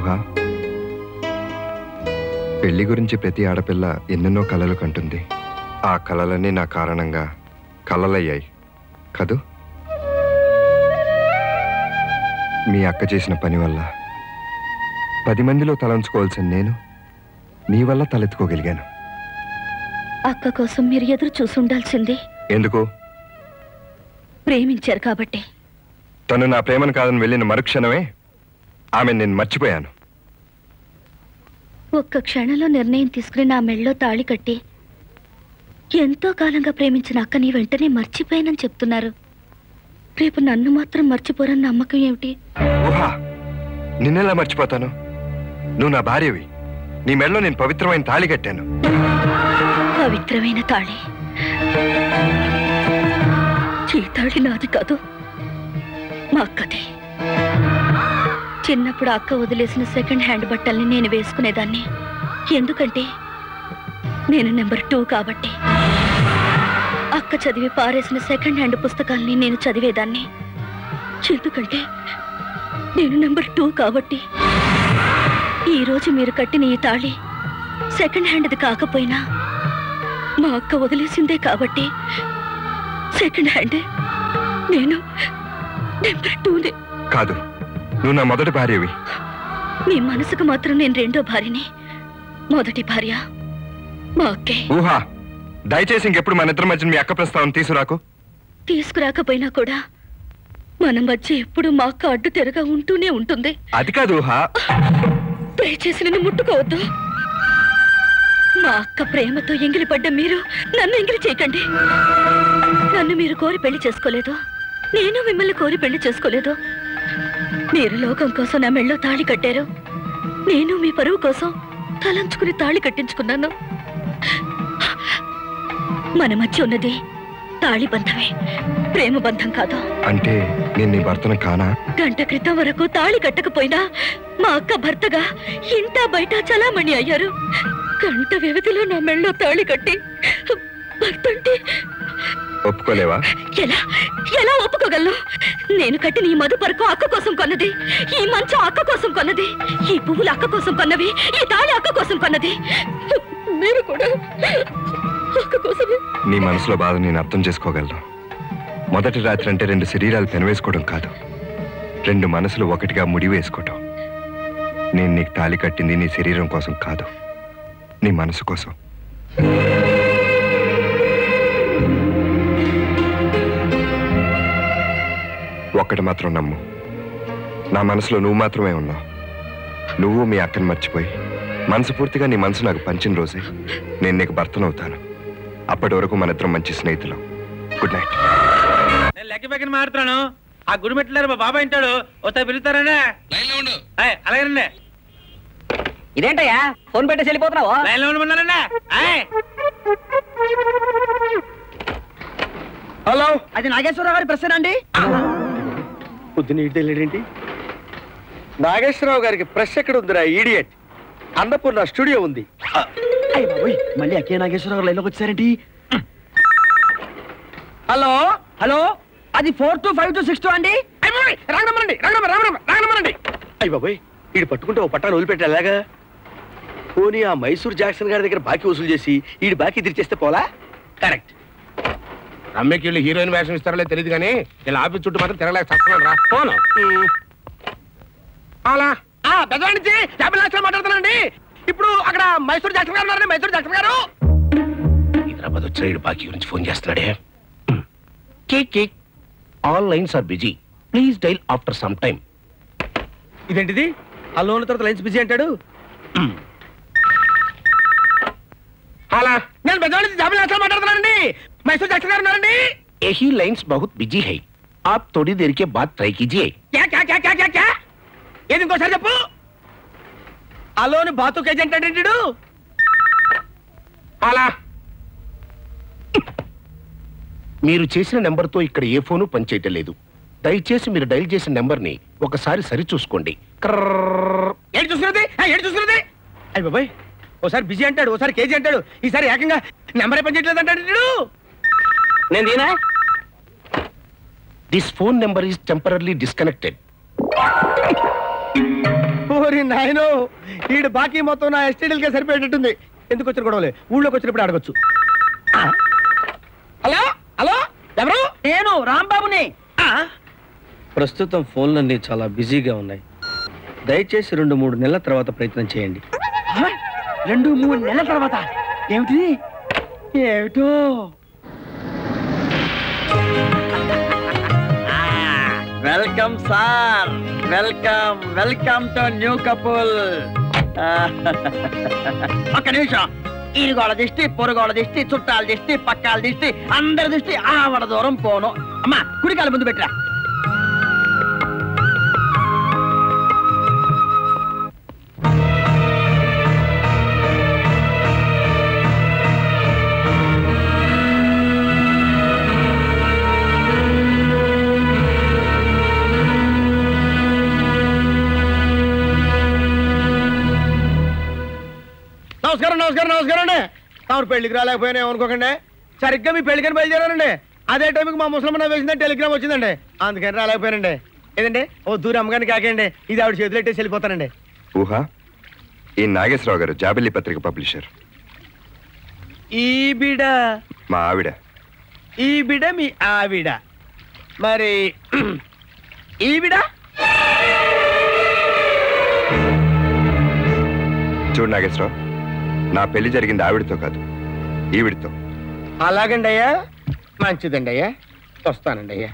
ఊహ, పెళ్లి గురించి ప్రతి ఆడపిల్ల ఎన్నెన్నో కలలు కంటుంది. ఆ కలలన్నీ నా కారణంగా కలలయ్యాయి కదూ. మీ అక్క చేసిన పని వల్ల 10 మందిలో తలంచుకోవాల్సిన నేను నీ వల్ల తలెత్తుకోగలిగాను. అక్క కోసం మీరు ఎదురు చూసుండాల్సింది. ఎందుకు? ప్రేమించారు కాబట్టి. తను నా ప్రేమను కాదని వెళ్ళిన మరుక్షణమే ఆమె నేను మర్చిపోయాను. ఒక్క క్షణంలో నిర్ణయం తీసుకుని నా మెళ్ళలో తాళి కట్టి ఎంతో కాలంగా ప్రేమించిన అక్కని వెంటనే మర్చిపోయానని చెప్తున్నారు. రేపు నన్ను మాత్రం మర్చిపోరని నమ్మకం ఏమిటి? ఊహా, నిన్నెలా మర్చిపోతాను? నువ్వు నా భార్యవి. నీ మెళ్ళలో నేను పవిత్రమైన తాళి కట్టాను. పవిత్రమైన తాళి? ఈ తాళి నాది కాదు, మా అక్కది. చిన్నప్పుడు అక్క వదిలేసిన సెకండ్ హ్యాండ్ బట్టల్ని నేను వేసుకునేదాన్ని. ఎందుకంటే నేను నెంబర్ 2 కాబట్టి. అక్క చదివి పారేసిన సెకండ్ హ్యాండ్ పుస్తకాల్ని నేను చదివేదాన్ని. ఎందుకంటే నేను నెంబర్ 2 కాబట్టి. ఈరోజు మీరు కట్టిన ఈ తాళి సెకండ్ హ్యాండ్ది కాకపోయినా మా అక్క వదిలేసిందే కాబట్టి సెకండ్ హ్యాండే. నేను నెంబర్ 2నే. కాదు, నువ్వు నా మొదటి భార్యవి. మీ మనసుకు మాత్రం నేను రెండో భార్యని. మొదటి భార్య మా అక్కే. ఊహా, దయచేసి ఇంకెప్పుడు మన ఇద్దరి మధ్య మీ అక్క ప్రస్తావన తీసుకురాకు. తీసుకురాకపోయినా కూడా మన మధ్య ఎప్పుడు మా అక్క అడ్డు తెరగా ఉంటూనే ఉంటుంది. అది కాదు ఊహా. దయచేసి నన్ను ముట్టుకోవద్దు. మా అక్క ప్రేమతో ఎంగిలి పడ్డ మీరు నన్ను ఎంగిలి చేయకండి. నన్ను మీరు కోరి పెళ్లి చేసుకోలేదు, నేను మిమ్మల్ని కోరి పెళ్లి చేసుకోలేదు. మీరు లోకం కోసం నా మెళ్ళో తాళి కట్టారు, నేను మీ పరువు కోసం తలంచుకుని తాళి కట్టించుకున్నాను. మన మధ్య ఉన్నది తాళి బంధమే, ప్రేమ బంధం కాదు. అంటే నేను నీ భర్తను కానా? గంట క్రితం వరకు తాళి కట్టకపోయినా మా అక్క భర్తగా ఇంటా బయట చలామణి అయ్యారు. గంట వ్యవధిలో నా మెళ్ళో తాళి కట్టి భర్తంటే ఒప్పుకోలేవా? ఎలా ఎలా ఒప్పుకోగలను? నేను కట్టిన ఈ మధుపరకు అక్క కోసం కొన్నది, ఈ మంచం అక్క కోసం కొన్నది, ఈ పువ్వులు అక్క కోసం కొన్నవి, ఈ తాళి అక్క కోసం కొన్నది. మీరు కూడా అక్క కోసమే. నీ మనసులో బాధ నేను అర్థం చేసుకోగలను. మొదటి రాత్రి అంటే 2 శరీరాలు పెనవేసుకోవడం కాదు, 2 మనసులు ఒకటిగా ముడి వేసుకోవటం. నేను నీకు తాళి కట్టింది నీ శరీరం కోసం కాదు, నీ మనసు కోసం. ఒక్కటి మాత్రం నమ్ము, నా మనసులో నువ్వు మాత్రమే ఉన్నావు. నువ్వు మీ అక్కని మర్చిపోయి మనస్ఫూర్తిగా నీ మనసు నాకు పంచిన రోజే నేను నీకు భర్తనవుతాను. అప్పటి వరకు మన ఇద్దరం మంచి స్నేహితులం. Good night. నేను లెక్క పక్కన మారుతున్నాను. ఆ గుడి మెట్లారు మా బాబాయ్ ఉంటాడు, ఒకసారి పిలుస్తారండి. అలాగేనండి. ఇదేంటయ్యా ఫోన్ పెట్టేసి వెళ్ళిపోతున్నావు? లైన్లో ఉండమన్నారండి. హలో, అది నాగేశ్వరరావు గారి ప్రశ్న అండి. పొద్దున్న ఇటు వెళ్ళాడేంటి? నాగేశ్వరరావు గారికి ప్రెస్ ఎక్కడ ఉందిరా ఈడియట్? అన్నపూర్ణ స్టూడియో ఉంది. మళ్ళీ అక్కే నాగేశ్వరరావు గారు లైన్లోకి వచ్చారేంటి? హలో హలో, అది 425262 అండి. రాగనమ్మనండి. అయ్య బాబోయ్, ఈడు పట్టుకుంటే ఓ పట్టాను వదిలిపెట్టి అలాగా. పోనీ ఆ మైసూర్ జాక్సన్ గారి దగ్గర బాకీ వసూలు చేసి ఈడు బాకీ తీర్చేస్తే పోలా? కరెక్ట్. రమ్యకి వీళ్ళు హీరోయిన్ వేషం ఇస్తారో తెలియదు కానీ ఇలా ఆఫీస్ చుట్టూ మాత్రం తిరగలేక చస్తున్నాను రా. ఫోను అలా పెద్దవాడి నుంచి 50 లక్షలు మాట్లాడుతానండి. ఇప్పుడు అక్కడ మైసూర్ జాక్సన్ గారు ఉన్నారండి. మైసూర్ జాక్సన్ గారు హైదరాబాద్ వచ్చాడు, బాకీ గురించి ఫోన్ చేస్తున్నాడే. All lines are busy, please dial after some time. ఇదేంటిది? ఆ లోన్ తర్వాత లైన్స్ బిజీ అంటాడు. అలా నేను పెద్దవాడి నుంచి 50 లక్షలు మాట్లాడుతున్నానండి. మైసూర్ జాక్సన్ గారు ఉన్నారండి. यही लाइन्स बहुत बिजी है, आप थोड़ी देर के बाद ट्राई कीजिए. क्या क्या क्या क्या क्या क्या? ఏది ఇంకోసారి చెప్పు. ఆ లోన్ బాతు ఏజెంట్ అంటాడు. అలా మీరు చేసిన నెంబర్తో ఇక్కడ ఏ ఫోను పనిచేయటం లేదు. దయచేసి మీరు డైల్ చేసిన నెంబర్ని ఒకసారి సరి చూసుకోండి. ఏంటి చూస్తున్నది? అయ్య బాబాయ్, ఓసారి బిజీ అంటాడు, ఓసారి కేజీ అంటాడు, ఈసారి ఏకంగా నెంబరే పనిచేయట్లేదు అంటాడు. నేను దీనా? This phone number is temporary disconnected. ఓరి నాయనో ఈడు బాకీ మొత్తం నా ఎస్టీడీలకే సరిపోయేటట్టుంది. ఎందుకు వచ్చిన గొడవలే, ఊళ్ళోకి వచ్చినప్పుడు అడగొచ్చు. హలో హలో, ఎవరు? నేను రాంబాబుని. ప్రస్తుతం ఫోన్లన్నీ చాలా బిజీగా ఉన్నాయి. దయచేసి 2-3 నెలల తర్వాత ప్రయత్నం చేయండి. 2-3 నెలల తర్వాత? ఏమిటి ఏమిటో. Welcome sir, welcome welcome to new couple. ఒక్క నిమిషం. ఈరుగోళ దిష్టి, పొరుగోళ దిష్టి, చుట్టాల దిష్టి, పక్కాల దిష్టి, అందరి దిష్టి ఆవడ దూరం పోను. అమ్మా కుడికాల ముందు పెట్టరా. నమస్కారం నమస్కారం నమస్కారం అండి. తమరు పెళ్లికి రాలేకపోయినా ఏమనుకోకండి. సరిగ్గా మీ పెళ్లికని బయలుదేరానండి. అదే టైంకి మా ముసలమ్మ వేసిందని టెలిగ్రామ్ వచ్చిందండి, అందుకని రాలేకపోయానండి. ఏదండి ఓ దూరం అమ్మగాని కాకండి, ఇది ఆవిడ చేతులు ఎట్టేసి వెళ్ళిపోతానండి. ఊహా, ఈ నాగేశ్వరరావు గారు జాబిల్లి పత్రిక పబ్లిషర్. ఈ బిడ మా ఆవిడ. ఈ బిడ మీ ఆవిడ. మరి ఈ బిడ చూడు నాగేశ్వరరావు, నా పెళ్లి జరిగింది ఆవిడతో కాదు, ఈవిడితో. అలాగండి అయ్యా, మంచిదండి అయ్యా, వస్తానండి అయ్యా.